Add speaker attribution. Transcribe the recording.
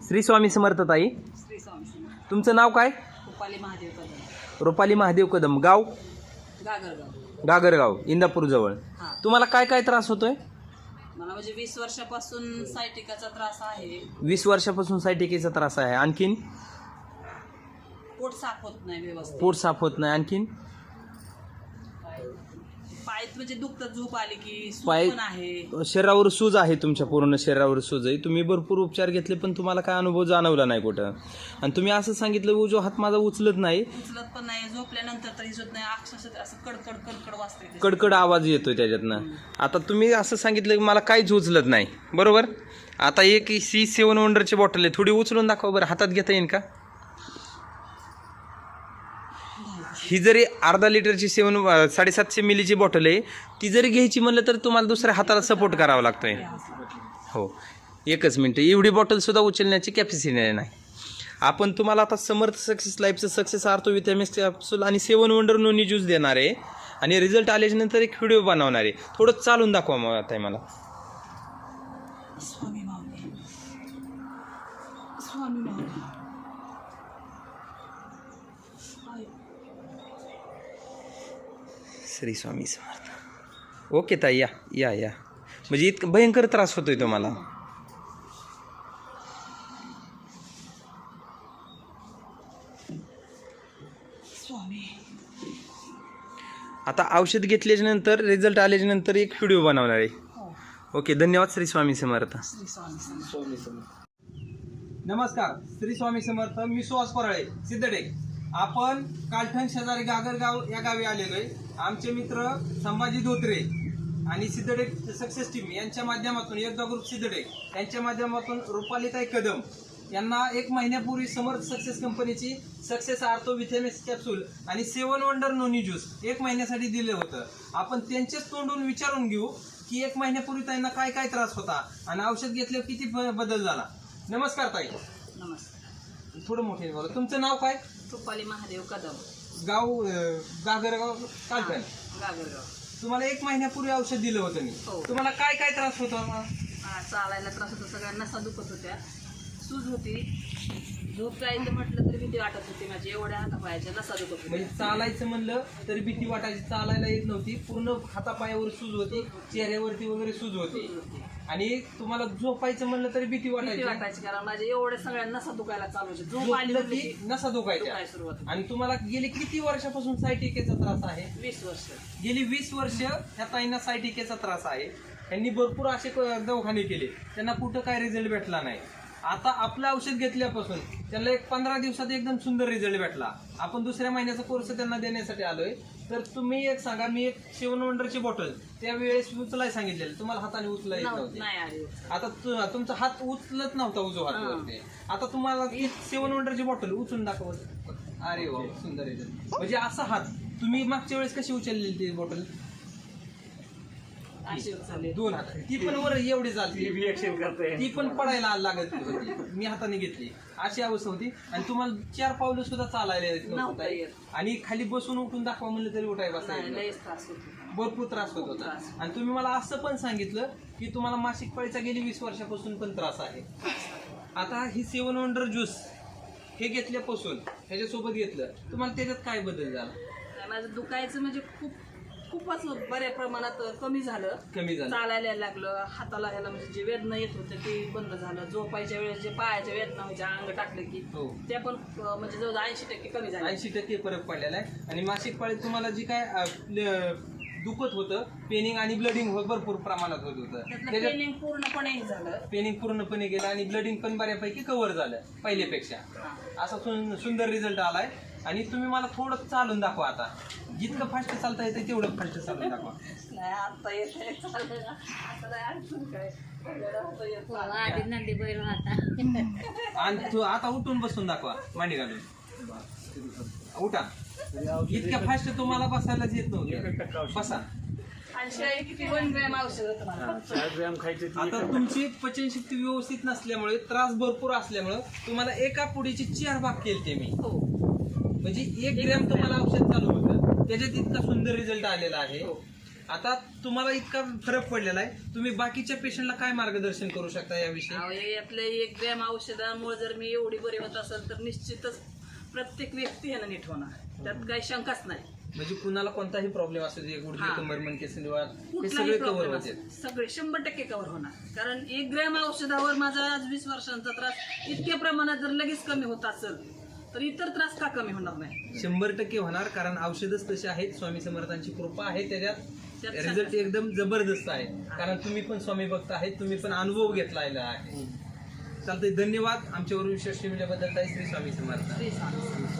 Speaker 1: श्री स्वामी समर्थ ताई.
Speaker 2: श्री स्वामी समर्थ.
Speaker 1: तुमचं नाव काय?
Speaker 2: रुपाली महादेव कदम.
Speaker 1: रुपाली महादेव कदम. गाव?
Speaker 2: गागरगाव.
Speaker 1: गागरगाव, इंदापूर जवळ.
Speaker 2: हां.
Speaker 1: तुम्हाला काय काय त्रास होतोय?
Speaker 2: मला म्हणजे 20 वर्षापासून सायटिकाचा त्रास आहे.
Speaker 1: 20 वर्षापासून सायटिकेचा त्रास आहे. आणखीन?
Speaker 2: पोट साफ होत नाही व्यवस्थित.
Speaker 1: पोट साफ होत नाही. आणखीन?
Speaker 2: पायात म्हणजे दुखतं, झोप आली की सूज
Speaker 1: पाय
Speaker 2: पण आहे.
Speaker 1: शरीरावर सूज आहे, तुमच्या पूर्ण शरीरावर सूज आहे. तुम्ही भरपूर उपचार घेतले पण तुम्हाला काय अनुभव जाणवला नाही कुठं. आणि तुम्ही असं सांगितलं उजवा हात माझा उचलत नाही,
Speaker 2: उचलत पण नाही, झोपल्यानंतर तरी होत नाही. अक्षरशः असं कडकड कडकड वाजते.
Speaker 1: कडकड आवाज येतोय त्याच्यातनं. आता तुम्ही असं सांगितलं की मला काहीच उचलत नाही, बरोबर? आता एक C7 वंडरची बॉटल आहे, थोडी उचलून दाखवा बरं. हातात घेता येईल का? ही जरी अर्धा लिटरची 750 मिलीची बॉटल आहे, ती जरी घ्यायची म्हणलं तर तुम्हाला दुसऱ्या हाताला सपोर्ट करावा लागतोय. हो, एकच मिनटं. एवढी बॉटलसुद्धा उचलण्याची कॅपॅसिटी नाही. आपण तुम्हाला आता समर्थ सक्सेस लाईफचं सक्सेस आर्थो विटॅमिन्स कॅप्सूल आणि 7 वंडर नोनी ज्यूस देणार आहे आणि रिझल्ट आल्याच्यानंतर एक व्हिडिओ बनवणार आहे. थोडं चालून दाखवा मग आता मला.
Speaker 2: स्वामी माऊली, स्वामी माऊली.
Speaker 1: श्री स्वामी समर्थ. ओके ताई, या या या. म्हणजे इतकं भयंकर त्रास होतोय तुम्हाला?
Speaker 2: स्वामी.
Speaker 1: आता औषध घेतल्याच्या नंतर रिझल्ट आल्याच्या नंतर एक व्हिडिओ बनवणार आहे.
Speaker 2: हो.
Speaker 1: ओके, धन्यवाद. श्री स्वामी समर्थ.
Speaker 2: श्री स्वामी समर्थ.
Speaker 1: नमस्कार, श्री स्वामी समर्थ. मी सुहास परळे, सिद्धटेक. आपण कालठण शेजारी गागरगाव या गावी आलेलो आहे. आमचे मित्र संभाजी धोत्रे आणि सिद्धटेक सक्सेस टीम यांच्या माध्यमातून, एकदा ग्रुप सिद्धटेक यांच्या माध्यमातून रुपालीताई कदम यांना 1 महिन्यापूर्वी समर्थ सक्सेस कंपनीची सक्सेस आर्थो विटॅमिन्स कॅप्सूल आणि 7 वंडर नोनी ज्यूस 1 महिन्यासाठी दिलं होतं. आपण त्यांच्याच तोंडून विचारून घेऊ की 1 महिन्यापूर्वी त्यांना काय काय त्रास होता आणि औषध घेतल्यावर किती बदल झाला. नमस्कार ताई.
Speaker 2: नमस्कार.
Speaker 1: थोडं मोठे बोला. तुमचं नाव काय?
Speaker 2: रुपाली महादेव कदम.
Speaker 1: गाव? गागरगाव, कालठण.
Speaker 2: गागरगाव.
Speaker 1: तुम्हाला 1 महिन्यापूर्वी औषध दिलं होतं मी.
Speaker 2: हो.
Speaker 1: तुम्हाला काय काय त्रास होता?
Speaker 2: चालायला त्रास होता, सगळ्या नसा दुखत होत्या, सूज होती, झोप जायचं म्हटलं तरी भीती वाटत होती माझी. एवढ्या हातापायाच्या नसा दुखत होत्या.
Speaker 1: म्हणजे चालायचं म्हणलं तरी भीती वाटायची, चालायला येत नव्हती, पूर्ण हातापायावर सूज होती, चेहऱ्यावरती वगैरे सूज होती. आणि तुम्हाला झोपायचं म्हणलं तरी भीती वाटायची,
Speaker 2: कारण माझ्या एवढ्या सगळ्या नसा दुखायला चालू होते. झोप आली
Speaker 1: झोपलं की नसा दुखायच्या.
Speaker 2: सुरुवात.
Speaker 1: आणि तुम्हाला गेली किती वर्षापासून सायटिकेचा त्रास आहे?
Speaker 2: 20 वर्ष.
Speaker 1: गेली 20 वर्ष ह्या ताईंना सायटिकेचा त्रास आहे. त्यांनी भरपूर असे दवाखाने केले, त्यांना कुठं काय रिझल्ट भेटला नाही. आता आपलं औषध घेतल्यापासून त्यांना 15 दिवसात एकदम सुंदर रिझल्ट भेटला. आपण दुसऱ्या महिन्याचा कोर्स त्यांना देण्यासाठी आलोय. तर तुम्ही एक सांगा, मी एक 7 वंडरची बॉटल त्यावेळेस उचलाय सांगितलेलं, तुम्हाला हाताने उचला येत नव्हते. आता तुमचा हात उचलत नव्हता उजवा हात. आता तुम्हाला 7 वंडरची बॉटल उचलून दाखवत. अरे वा, सुंदर रिझल्ट. म्हणजे असा हात तुम्ही मागच्या वेळेस कशी उचललेली ती बॉटल? 2 हात. ती पण वर एवढी चालते, ती पण पडायला लागत होती. मी हाताने घेतली, अशी अवस्था होती. आणि तुम्हाला 4 पावलं सुद्धा चालायला येत नव्हतं. आणि खाली बसून उठून दाखवा म्हणलं तरी उठाय बसायला भरपूर त्रास होत होता. आणि तुम्ही मला असं पण सांगितलं की तुम्हाला मासिक पाळीचा गेली 20 वर्षापासून पण त्रास आहे. आता ही 7 वंडर ज्यूस हे घेतल्यापासून, ह्याच्यासोबत घेतलं, तुम्हाला त्याच्यात काय बदल झाला?
Speaker 2: माझं दुखायचं म्हणजे खूपच बऱ्या प्रमाणात कमी झालं. चालायला लागलं, हाताला ह्याला म्हणजे जे वेदना येत होते ते बंद झालं. झोपायच्या वेळेस जे पायाच्या वेदना व्हायच्या, अंग टाकलं की त्या पण म्हणजे जवळ 80% कमी झालं.
Speaker 1: 80% फरक पडलेला आहे. आणि मासिक पाळीत तुम्हाला जी काय दुखत होतं, पेनिंग आणि ब्लडिंग भरपूर प्रमाणात होत होतं.
Speaker 2: पेनिंग पूर्णपणे झालं.
Speaker 1: पेनिंग पूर्णपणे गेलं आणि ब्लडिंग पण बऱ्यापैकी कव्हर झालं पहिल्यापेक्षा. असा सुंदर रिझल्ट आलाय. आणि तुम्ही मला थोडं चालून दाखवा. आता जितकं फास्ट चालता येतं तेवढं फास्ट चालून दाखवा. आणि आता उठून बसून दाखवा, मांडी घालून. उठा. इतक्या फास्ट तुम्हाला बसायलाच येत नव्हतं. बसा. आता तुमची पचनशक्ती व्यवस्थित नसल्यामुळे, त्रास भरपूर असल्यामुळे तुम्हाला एका पुडीची 4 भाग केलते मी. म्हणजे 1 ग्रॅम तुम्हाला औषध चालू होतं, त्याच्यात इतका सुंदर रिझल्ट आलेला आहे. आता तुम्हाला इतका फरक पडलेला आहे, तुम्ही बाकीच्या पेशंटला काय मार्गदर्शन करू शकता याविषयी?
Speaker 2: अहो, हे आपले 1 ग्रॅम औषधामुळे जर मी एवढी बरी होत असेल तर निश्चितच प्रत्येक व्यक्ती ह्यानं नीट होणार, त्यात काही शंकाच नाही.
Speaker 1: म्हणजे कुणाला कोणताही प्रॉब्लेम असू दे, गुडघे
Speaker 2: हा.
Speaker 1: कंबर मणके संधिवात, हे
Speaker 2: कुठलाही
Speaker 1: सगळे कव्हर
Speaker 2: प्रॉब्लेम
Speaker 1: होते.
Speaker 2: असेल सगळे 100% कव्हर होणार. कारण 1 ग्रॅम औषधावर माझा आज 20 वर्षांचा त्रास इतक्या प्रमाणात जर लगेच कमी होत असेल तर इतर त्रास का कमी होणार नाही?
Speaker 1: 100% होणार, कारण औषधच तशी आहेत. स्वामी समर्थांची कृपा आहे, त्याच्यात
Speaker 2: त्यात
Speaker 1: रिझल्ट एकदम जबरदस्त आहे. कारण तुम्ही पण स्वामी भक्त आहेत, तुम्ही पण अनुभव घेतलेला आहे. चालतंय, धन्यवाद आमच्यावर विश्वास ठेवल्याबद्दल. ताई, श्री स्वामी समर्थ.
Speaker 2: श्री स्वामी.